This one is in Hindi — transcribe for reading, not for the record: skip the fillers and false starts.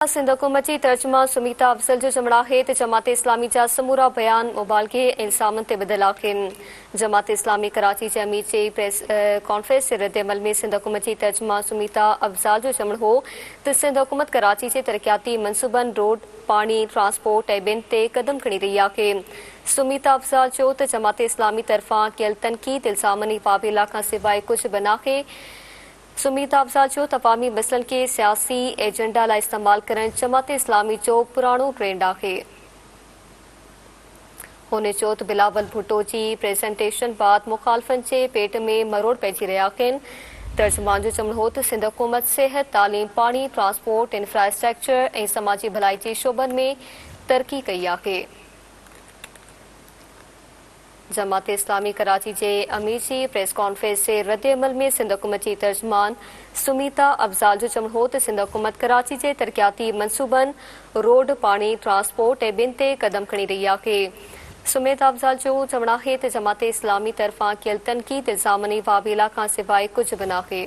सिंध हुकूमती तर्जुमा सुमीता अफजल जो जमड़ा है जमात इस्लामी जा समूरा बयान मुबालगे इल्जामन ते बदल आहिनि। जमात इस्लामी कराची जे अमीर जे प्रेस कॉन्फ्रेंस जे रद्द अमल में सिंध हुकूमती तर्जुमा सुमीता अफजल जो चवणु हो त सिंध हुकूमत कराची जे तरक्याती मनसूबन रोड पानी ट्रांसपोर्ट ऐं ॿियनि ते कदम खणी रही आहे। सुमीता अफजल चयो त जमात इस्लामी तरफ़ां कयल तनक़ीद इल्जामनि बाबिला खां सवाइ कुझु बि नाहे। सुमीता अफजल चयो तवामी मसलन के सियासी एजेंडा लाइ इस्तेमाल करण जमात इस्लामी जो पुराणो ट्रेंड आहे। हुन चयो त बिलावल भुट्टो जी प्रेज़ेंटेशन बाद मुखालफ़न जे पेट में मरोड़ पइजी रहिया आहिनि। तर्जुमान जो चवणु हो त सिंध हुकूमत सिहत तालीम पानी ट्रांसपोर्ट इंफ्रास्ट्रक्चर ऐं समाजी भलाई जे शोबनि में तरक़ी कई आहे। जमात इस्लामी कराची जे अमीर जी प्रेस कॉन्फ्रेंस जे रद्द अमल में सिंध हुकूमत जी तर्जुमान सुमीता अफजल जो चवणु हो त सिंध हुकूमत कराची जे तरक्याती मनसूबन रोड पानी ट्रांसपोर्ट ऐं ॿियनि ते कदम खणी रही आहे। सुमीता अफजल जो चवणु आहे त जमात इस्लामी तरफ़ां कयल तनक़ीद इल्जामनि बाबिला खां सवाइ कुझु बि नाहे।